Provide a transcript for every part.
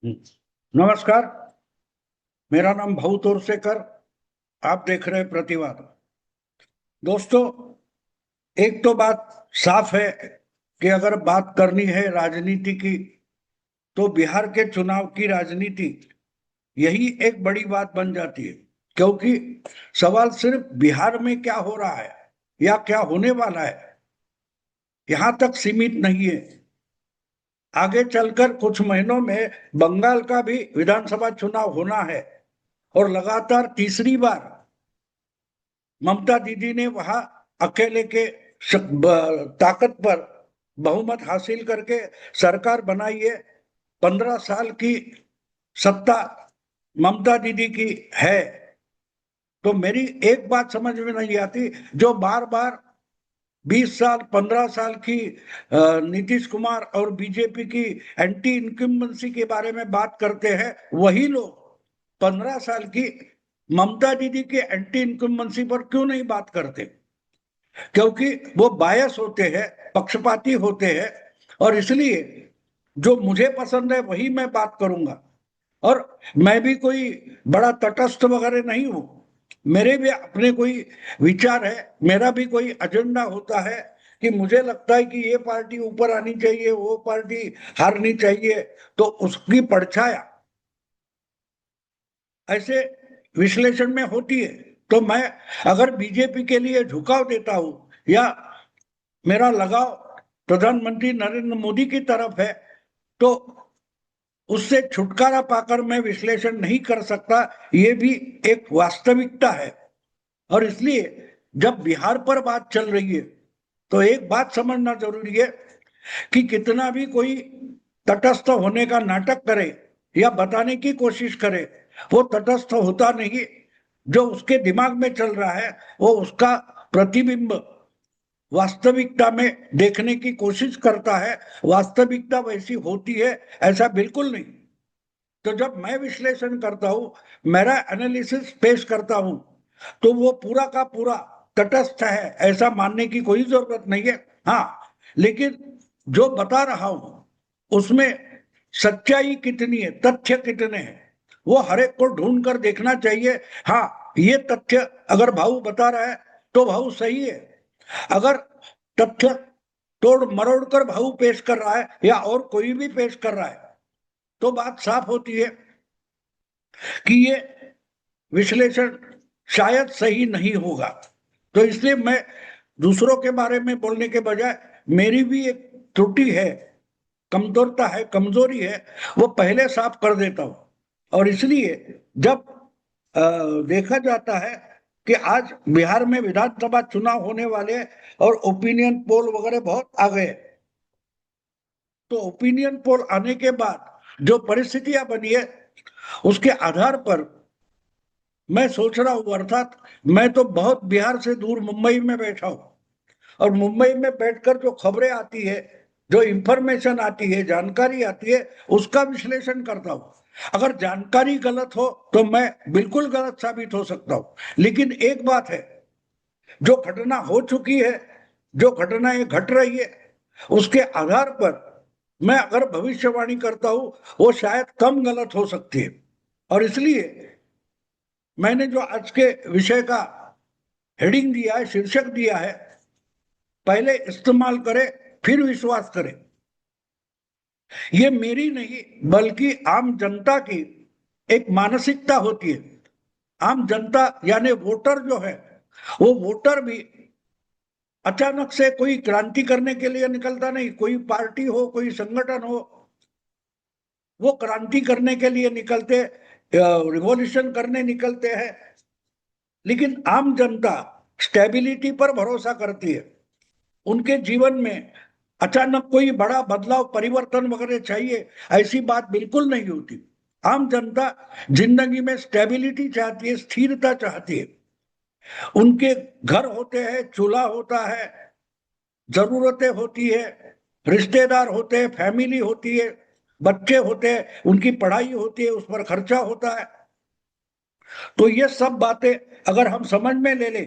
नमस्कार। मेरा नाम भाऊ तोरसेकर। आप देख रहे हैं प्रतिवाद। दोस्तों, एक तो बात साफ है कि अगर बात करनी है राजनीति की तो बिहार के चुनाव की राजनीति यही एक बड़ी बात बन जाती है। क्योंकि सवाल सिर्फ बिहार में क्या हो रहा है या क्या होने वाला है यहां तक सीमित नहीं है। आगे चलकर कुछ महीनों में बंगाल का भी विधानसभा चुनाव होना है और लगातार तीसरी बार ममता दीदी ने वहां अकेले के ताकत पर बहुमत हासिल करके सरकार बनाई है। 15 साल की सत्ता ममता दीदी की है। तो मेरी एक बात समझ में नहीं आती, जो बार बार 20 साल 15 साल की नीतीश कुमार और बीजेपी की एंटी इनकम्बेंसी के बारे में बात करते हैं, वही लोग 15 साल की ममता दीदी के एंटी इनकम्बेंसी पर क्यों नहीं बात करते? क्योंकि वो बायस होते हैं, पक्षपाती होते हैं। और इसलिए जो मुझे पसंद है वही मैं बात करूंगा। और मैं भी कोई बड़ा तटस्थ वगैरह नहीं हूं। मेरे भी अपने कोई विचार है, मेरा भी कोई एजेंडा होता है कि मुझे लगता है कि ये पार्टी ऊपर आनी चाहिए, वो पार्टी हारनी चाहिए। तो उसकी परछाया ऐसे विश्लेषण में होती है। तो मैं अगर बीजेपी के लिए झुकाव देता हूं या मेरा लगाव प्रधानमंत्री नरेंद्र मोदी की तरफ है, तो उससे छुटकारा पाकर मैं विश्लेषण नहीं कर सकता। ये भी एक वास्तविकता है। और इसलिए जब बिहार पर बात चल रही है तो एक बात समझना जरूरी है कि कितना भी कोई तटस्थ होने का नाटक करे या बताने की कोशिश करे, वो तटस्थ होता नहीं। जो उसके दिमाग में चल रहा है वो उसका प्रतिबिंब वास्तविकता में देखने की कोशिश करता है। वास्तविकता वैसी होती है ऐसा बिल्कुल नहीं। तो जब मैं विश्लेषण करता हूं, मेरा एनालिसिस पेश करता हूं, तो वो पूरा का पूरा तटस्थ है ऐसा मानने की कोई जरूरत नहीं है। हाँ, लेकिन जो बता रहा हूं उसमें सच्चाई कितनी है, तथ्य कितने हैं, वो हर एक को ढूंढ कर देखना चाहिए। हाँ, ये तथ्य अगर भाऊ बता रहा है तो भाऊ सही है। अगर तथ्य तोड़ मरोड़ कर भाऊ पेश कर रहा है या और कोई भी पेश कर रहा है, तो बात साफ होती है कि ये विश्लेषण शायद सही नहीं होगा। तो इसलिए मैं दूसरों के बारे में बोलने के बजाय मेरी भी एक त्रुटि है, कमजोरता है, कमजोरी है, वो पहले साफ कर देता हूं। और इसलिए जब देखा जाता है कि आज बिहार में विधानसभा चुनाव होने वाले हैं और ओपिनियन पोल वगैरह बहुत आ गए, तो ओपिनियन पोल आने के बाद जो परिस्थितियां बनी है उसके आधार पर मैं सोच रहा हूं, अर्थात मैं तो बहुत बिहार से दूर मुंबई में बैठा हूं और मुंबई में बैठकर जो खबरें आती है, जो इंफॉर्मेशन आती है, जानकारी आती है, उसका विश्लेषण करता हूं। अगर जानकारी गलत हो तो मैं बिल्कुल गलत साबित हो सकता हूं। लेकिन एक बात है, जो घटना हो चुकी है, जो घटनाएं घट रही है, उसके आधार पर मैं अगर भविष्यवाणी करता हूं वो शायद कम गलत हो सकती है। और इसलिए मैंने जो आज के विषय का हेडिंग दिया है, शीर्षक दिया है, पहले इस्तेमाल करें फिर विश्वास करें। ये मेरी नहीं बल्कि आम जनता की एक मानसिकता होती है। आम जनता यानी वोटर जो है, वो वोटर भी अचानक से कोई क्रांति करने के लिए निकलता नहीं। कोई पार्टी हो, कोई संगठन हो, वो क्रांति करने के लिए निकलते, रिवॉल्यूशन करने निकलते हैं। लेकिन आम जनता स्टेबिलिटी पर भरोसा करती है। उनके जीवन में अचानक कोई बड़ा बदलाव, परिवर्तन वगैरह चाहिए, ऐसी बात बिल्कुल नहीं होती। आम जनता जिंदगी में स्टेबिलिटी चाहती है, स्थिरता चाहती है। उनके घर होते हैं, चूल्हा होता है, जरूरतें होती है, रिश्तेदार होते हैं, फैमिली होती है, बच्चे होते हैं, उनकी पढ़ाई होती है, उस पर खर्चा होता है। तो ये सब बातें अगर हम समझ में ले लें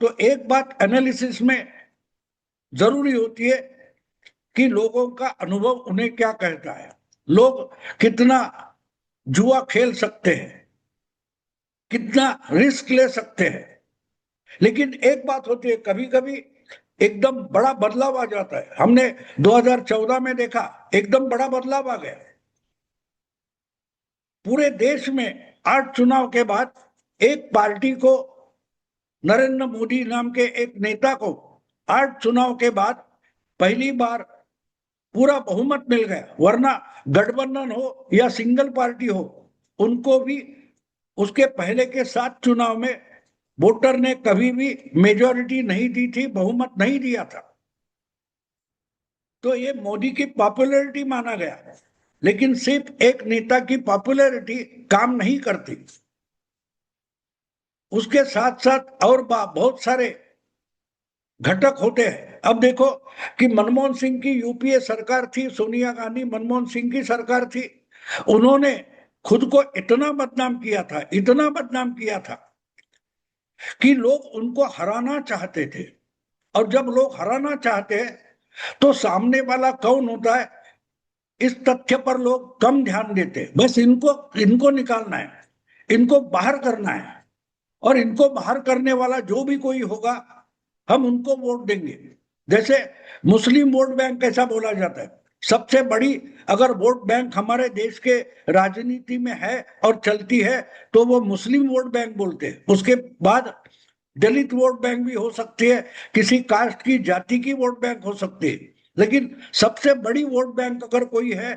तो एक बात एनालिसिस में जरूरी होती है कि लोगों का अनुभव उन्हें क्या कहता है। लोग कितना जुआ खेल सकते हैं, कितना रिस्क ले सकते हैं। लेकिन एक बात होती है, कभी कभी एकदम बड़ा बदलाव आ जाता है। हमने 2014 में देखा, एकदम बड़ा बदलाव आ गया। पूरे देश में 8 चुनाव के बाद एक पार्टी को, नरेंद्र मोदी नाम के एक नेता को 8 चुनाव के बाद पहली बार पूरा बहुमत मिल गया। वरना गठबंधन हो या सिंगल पार्टी हो, उनको भी उसके पहले के 7 चुनाव में वोटर ने कभी भी मेजॉरिटी नहीं दी थी, बहुमत नहीं दिया था। तो ये मोदी की पॉपुलैरिटी माना गया। लेकिन सिर्फ एक नेता की पॉपुलैरिटी काम नहीं करती, उसके साथ साथ और बहुत सारे घटक होते हैं। अब देखो कि मनमोहन सिंह की यूपीए सरकार थी, सोनिया गांधी मनमोहन सिंह की सरकार थी। उन्होंने खुद को इतना बदनाम किया था, इतना बदनाम किया था कि लोग उनको हराना चाहते थे। और जब लोग हराना चाहते हैं तो सामने वाला कौन होता है, इस तथ्य पर लोग कम ध्यान देते हैं। बस इनको इनको निकालना है, इनको बाहर करना है, और इनको बाहर करने वाला जो भी कोई होगा हम उनको वोट देंगे। जैसे मुस्लिम वोट बैंक कैसा बोला जाता है, सबसे बड़ी अगर वोट बैंक हमारे देश के राजनीति में है और चलती है तो वो मुस्लिम वोट बैंक बोलते हैं। उसके बाद दलित वोट बैंक भी हो सकती है, किसी कास्ट की जाति की वोट बैंक हो सकती है, लेकिन सबसे बड़ी वोट बैंक अगर कोई है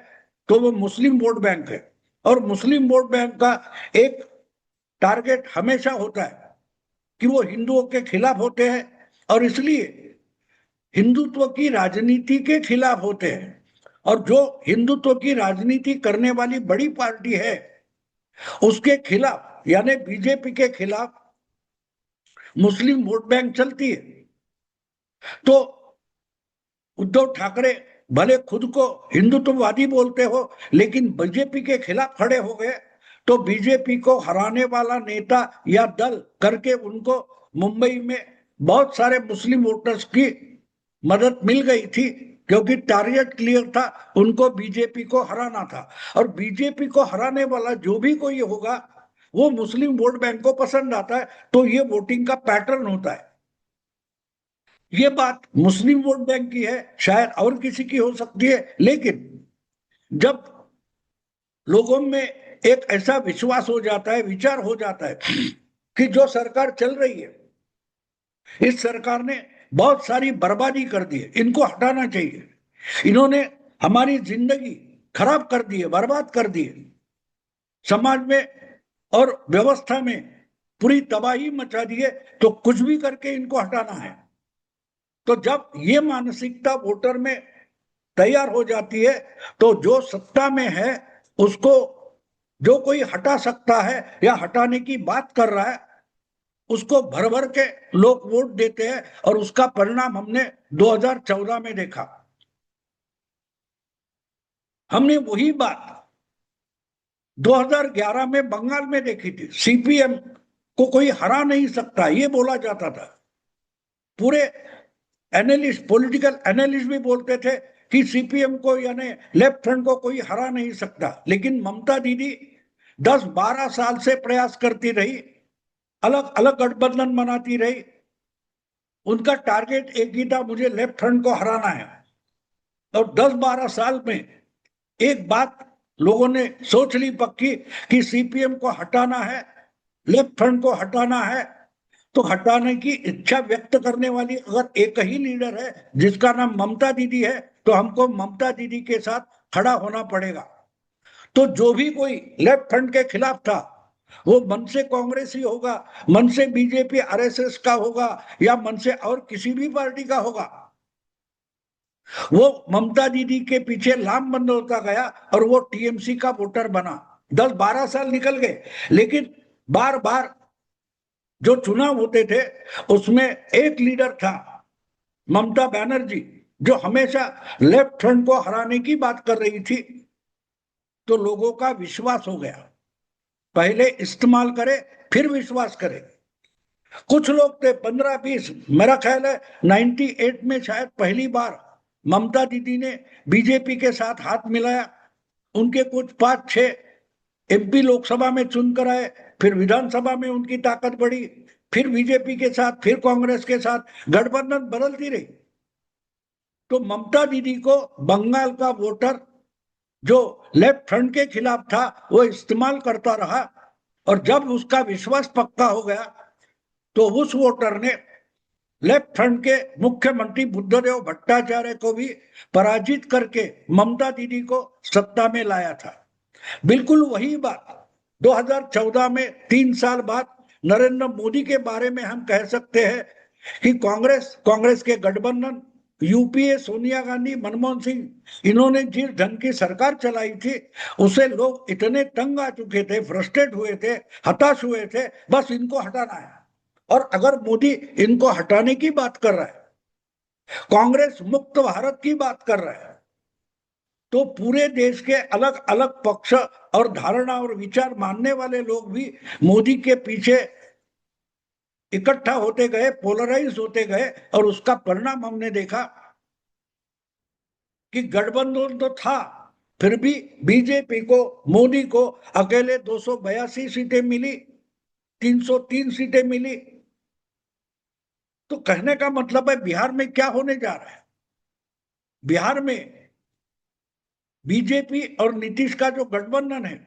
तो वो मुस्लिम वोट बैंक है। और मुस्लिम वोट बैंक का एक टारगेट हमेशा होता है कि वो हिंदुओं के खिलाफ होते हैं, और इसलिए हिंदुत्व की राजनीति के खिलाफ होते हैं। और जो हिंदुत्व की राजनीति करने वाली बड़ी पार्टी है उसके खिलाफ, यानी बीजेपी के खिलाफ मुस्लिम वोट बैंक चलती है। तो उद्धव ठाकरे भले खुद को हिंदुत्ववादी बोलते हो, लेकिन बीजेपी के खिलाफ खड़े हो गए। तो बीजेपी को हराने वाला नेता या दल करके उनको मुंबई में बहुत सारे मुस्लिम वोटर्स की मदद मिल गई थी, क्योंकि टारगेट क्लियर था, उनको बीजेपी को हराना था। और बीजेपी को हराने वाला जो भी कोई होगा वो मुस्लिम वोट बैंक को पसंद आता है। तो ये वोटिंग का पैटर्न होता है। ये बात मुस्लिम वोट बैंक की है, शायद और किसी की हो सकती है, लेकिन जब लोगों में एक ऐसा विश्वास हो जाता है, विचार हो जाता है कि जो सरकार चल रही है, इस सरकार ने बहुत सारी बर्बादी कर दी है, इनको हटाना चाहिए, इन्होंने हमारी जिंदगी खराब कर दी है, बर्बाद कर दी है, समाज में और व्यवस्था में पूरी तबाही मचा दी है, तो कुछ भी करके इनको हटाना है। तो जब ये मानसिकता वोटर में तैयार हो जाती है तो जो सत्ता में है उसको जो कोई हटा सकता है या हटाने की बात कर रहा है उसको भर भर के लोग वोट देते हैं। और उसका परिणाम हमने 2014 में देखा। हमने वही बात 2011 में बंगाल में देखी थी। सीपीएम को कोई हरा नहीं सकता ये बोला जाता था। पूरे एनालिस्ट, पॉलिटिकल एनालिस्ट भी बोलते थे कि सीपीएम को यानी लेफ्ट फ्रंट को कोई हरा नहीं सकता। लेकिन ममता दीदी 10-12 साल से प्रयास करती रही, अलग अलग गठबंधन बनाती रही। उनका टारगेट एक ही था, मुझे लेफ्ट फ्रंट को हराना है। और 10-12 साल में एक बात लोगों ने सोच ली पक्की कि सीपीएम को हटाना है, लेफ्ट फ्रंट को हटाना है। तो हटाने की इच्छा व्यक्त करने वाली अगर एक ही लीडर है जिसका नाम ममता दीदी है, तो हमको ममता दीदी के साथ खड़ा होना पड़ेगा। तो जो भी कोई लेफ्ट फ्रंट के खिलाफ था, वो मन से कांग्रेसी होगा, मन से बीजेपी आरएसएस का होगा, या मन से और किसी भी पार्टी का होगा, वो ममता दीदी के पीछे लामबंद होता गया और वो टीएमसी का वोटर बना। 10-12 साल निकल गए, लेकिन बार बार जो चुनाव होते थे उसमें एक लीडर था, ममता बनर्जी, जो हमेशा लेफ्ट फ्रंट को हराने की बात कर रही थी। तो लोगों का विश्वास हो गया। पहले इस्तेमाल करे फिर विश्वास करे। कुछ लोग थे 15-20, मेरा ख्याल है 98 में शायद पहली बार ममता दीदी ने बीजेपी के साथ हाथ मिलाया उनके कुछ 5-6 एमपी लोकसभा में चुनकर आए, फिर विधानसभा में उनकी ताकत बढ़ी, फिर बीजेपी के साथ, फिर कांग्रेस के साथ गठबंधन बदलती रही। तो ममता दीदी को बंगाल का वोटर जो लेफ्ट फ्रंट के खिलाफ था वो इस्तेमाल करता रहा, और जब उसका विश्वास पक्का हो गया तो उस वोटर ने लेफ्ट फ्रंट के मुख्यमंत्री बुद्धदेव भट्टाचार्य को भी पराजित करके ममता दीदी को सत्ता में लाया था। बिल्कुल वही बात 2014 में 3 साल बाद नरेंद्र मोदी के बारे में हम कह सकते हैं कि कांग्रेस के गठबंधन, यूपीए, सोनिया गांधी, मनमोहन सिंह, इन्होंने जिस ढंग की सरकार चलाई थी उसे लोग इतने तंग आ चुके थे, फ्रस्ट्रेट हुए थे, हताश हुए थे, बस इनको हटाना है। और अगर मोदी इनको हटाने की बात कर रहा है, कांग्रेस मुक्त भारत की बात कर रहा है, तो पूरे देश के अलग अलग पक्ष और धारणा और विचार मानने वाले लोग भी मोदी के पीछे इकट्ठा होते गए, पोलराइज होते गए, और उसका परिणाम हमने देखा कि गठबंधन तो था, फिर भी बीजेपी को, मोदी को अकेले 282 सीटें मिली, 303 सीटें मिली। तो कहने का मतलब है बिहार में क्या होने जा रहा है। बिहार में बीजेपी और नीतीश का जो गठबंधन है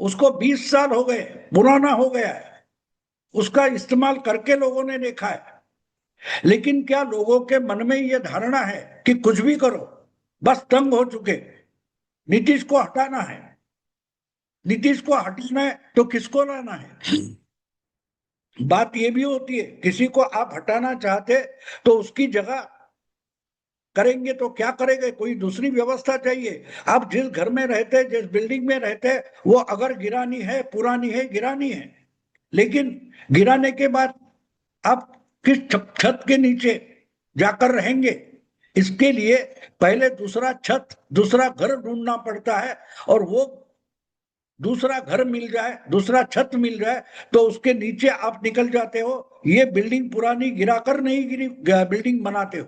उसको 20 साल हो गए, पुराना हो गया है, उसका इस्तेमाल करके लोगों ने देखा है। लेकिन क्या लोगों के मन में यह धारणा है कि कुछ भी करो, बस तंग हो चुके, नीतीश को हटाना है, नीतीश को हटाना है तो किसको लाना है। बात यह भी होती है, किसी को आप हटाना चाहते तो उसकी जगह करेंगे तो क्या करेंगे, कोई दूसरी व्यवस्था चाहिए। आप जिस घर में रहते, जिस बिल्डिंग में रहते, वो अगर गिरानी है, पुरानी है, गिरानी है, लेकिन गिराने के बाद आप किस छत के नीचे जाकर रहेंगे, इसके लिए पहले दूसरा छत, दूसरा घर ढूंढना पड़ता है, और वो दूसरा घर मिल जाए, दूसरा छत मिल जाए तो उसके नीचे आप निकल जाते हो। ये बिल्डिंग पुरानी गिराकर नहीं गिरी बिल्डिंग बनाते हो,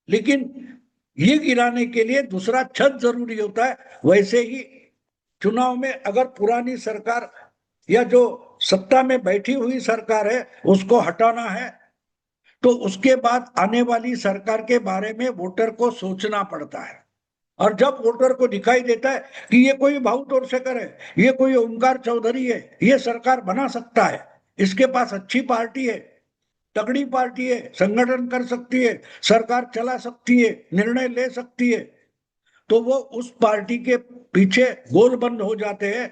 लेकिन ये गिराने के लिए दूसरा छत जरूरी होता है। वैसे ही चुनाव में अगर पुरानी सरकार या जो सत्ता में बैठी हुई सरकार है उसको हटाना है तो उसके बाद आने वाली सरकार के बारे में वोटर को सोचना पड़ता है। और जब वोटर को दिखाई देता है कि ये कोई भाऊ तोरसेकर है, ये कोई ओमकार चौधरी है, ये सरकार बना सकता है, इसके पास अच्छी पार्टी है, तगड़ी पार्टी है, संगठन कर सकती है, सरकार चला सकती है, निर्णय ले सकती है, तो वो उस पार्टी के पीछे गोलबंद हो जाते हैं,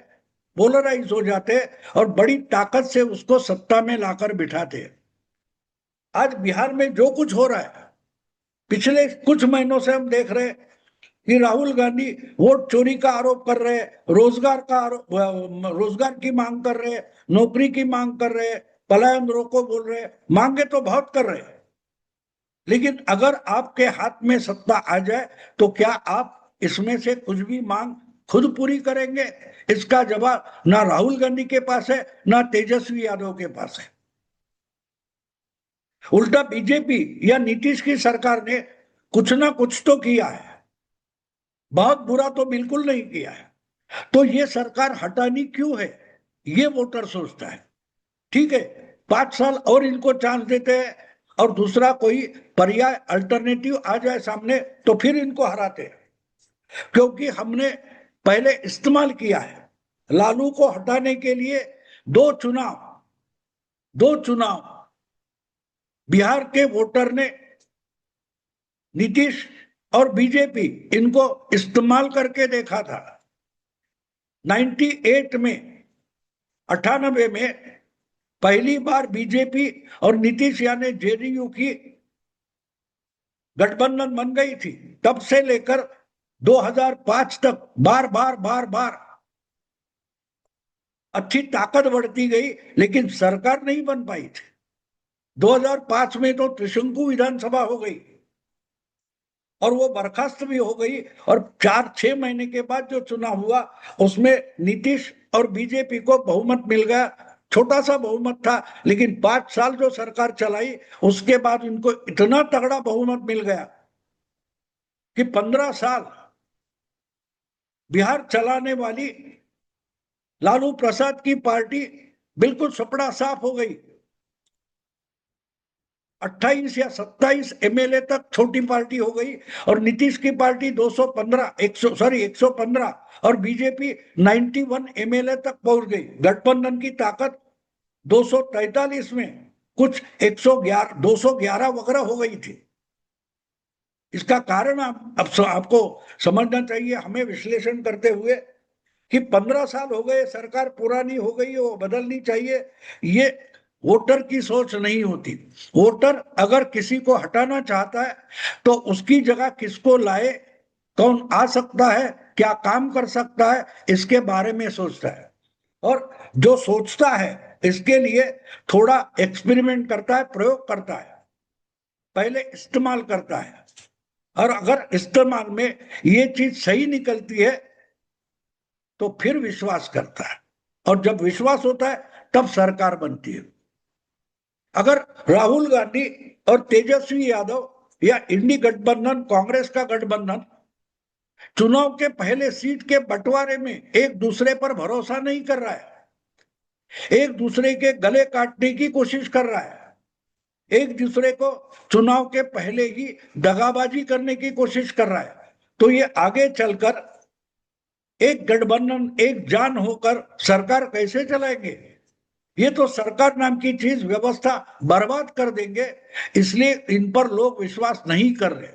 पोलराइज हो जाते हैं, और बड़ी ताकत से उसको सत्ता में लाकर बिठाते हैं। आज बिहार में जो कुछ हो रहा है, पिछले कुछ महीनों से हम देख रहे हैं कि राहुल गांधी वोट चोरी का आरोप कर रहे हैं, रोजगार का आरोप, रोजगार की मांग कर रहे हैं, नौकरी की मांग कर रहे हैं, पलायन रोको बोल रहे हैं, मांगे तो बहुत कर रहे हैं, लेकिन अगर आपके हाथ में सत्ता आ जाए तो क्या आप इसमें से कुछ भी मांग खुद पूरी करेंगे? इसका जवाब ना राहुल गांधी के पास है, ना तेजस्वी यादव के पास है। उल्टा बीजेपी या नीतीश की सरकार ने कुछ ना कुछ तो किया है, बहुत बुरा तो बिल्कुल नहीं किया है। तो ये सरकार हटानी क्यों है, ये वोटर सोचता है। ठीक है, 5 साल और इनको चांस देते हैं, और दूसरा कोई पर्याय अल्टरनेटिव आ जाए सामने तो फिर इनको हराते हैं, क्योंकि हमने पहले इस्तेमाल किया है। लालू को हटाने के लिए दो चुनाव बिहार के वोटर ने नीतीश और बीजेपी इनको इस्तेमाल करके देखा था। 98 में, 98 में पहली बार बीजेपी और नीतीश यानी जेडीयू की गठबंधन बन गई थी। तब से लेकर 2005 तक बार बार अच्छी ताकत बढ़ती गई, लेकिन सरकार नहीं बन पाई थी। 2005 में तो त्रिशंकु विधानसभा हो गई और वो बर्खास्त भी हो गई, और 4-6 महीने के बाद जो चुनाव हुआ उसमें नीतीश और बीजेपी को बहुमत मिल गया। छोटा सा बहुमत था, लेकिन 5 साल जो सरकार चलाई उसके बाद इनको इतना तगड़ा बहुमत मिल गया कि 15 साल बिहार चलाने वाली लालू प्रसाद की पार्टी बिल्कुल सपड़ा साफ हो गई। 28 या 27 एमएलए तक छोटी पार्टी हो गई और नीतीश की पार्टी 215 115 और बीजेपी 91 एमएलए तक पहुंच गई। गठबंधन की ताकत 243 में कुछ 111 211 वगैरह हो गई थी। इसका कारण आपको समझना चाहिए, हमें विश्लेषण करते हुए, कि 15 साल हो गए, सरकार पुरानी हो गई, वो बदलनी चाहिए, ये वोटर की सोच नहीं होती। वोटर अगर किसी को हटाना चाहता है तो उसकी जगह किसको लाए, कौन आ सकता है, क्या काम कर सकता है, इसके बारे में सोचता है। और जो सोचता है इसके लिए थोड़ा एक्सपेरिमेंट करता है, प्रयोग करता है, पहले इस्तेमाल करता है, और अगर इस्तेमाल में ये चीज सही निकलती है तो फिर विश्वास करता है, और जब विश्वास होता है तब सरकार बनती है। अगर राहुल गांधी और तेजस्वी यादव या इंडी गठबंधन, कांग्रेस का गठबंधन, चुनाव के पहले सीट के बंटवारे में एक दूसरे पर भरोसा नहीं कर रहा है, एक दूसरे के गले काटने की कोशिश कर रहा है, एक दूसरे को चुनाव के पहले ही दगाबाजी करने की कोशिश कर रहा है, तो ये आगे चलकर एक गठबंधन, एक जान होकर सरकार कैसे चलाएंगे? ये तो सरकार नाम की चीज, व्यवस्था बर्बाद कर देंगे। इसलिए इन पर लोग विश्वास नहीं कर रहे।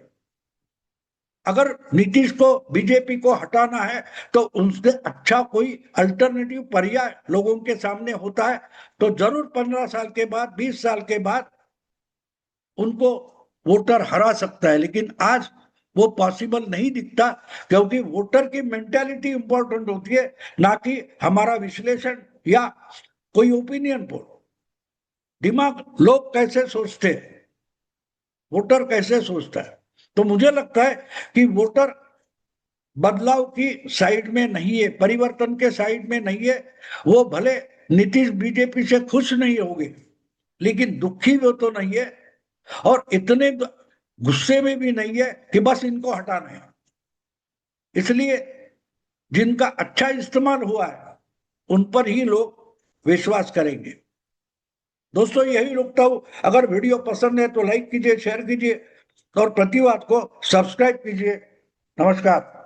अगर नीतीश को, बीजेपी को हटाना है तो उनसे अच्छा कोई अल्टरनेटिव पर्याय लोगों के सामने होता है तो जरूर 15 साल के बाद, 20 साल के बाद उनको वोटर हरा सकता है। लेकिन आज वो पॉसिबल नहीं दिखता, क्योंकि वोटर की मेंटालिटी इंपॉर्टेंट होती है, ना कि हमारा विश्लेषण या कोई ओपिनियन पोल। दिमाग, लोग कैसे सोचते हैं, वोटर कैसे सोचता है। तो मुझे लगता है कि वोटर बदलाव की साइड में नहीं है, परिवर्तन के साइड में नहीं है। वो भले नीतीश बीजेपी से खुश नहीं होंगे, लेकिन दुखी वो तो नहीं है, और इतने गुस्से में भी नहीं है कि बस इनको हटाना है। इसलिए जिनका अच्छा इस्तेमाल हुआ है उन पर ही लोग विश्वास करेंगे। दोस्तों, यही रुकता हूं। अगर वीडियो पसंद है तो लाइक कीजिए, शेयर कीजिए और प्रतिवाद को सब्सक्राइब कीजिए। नमस्कार।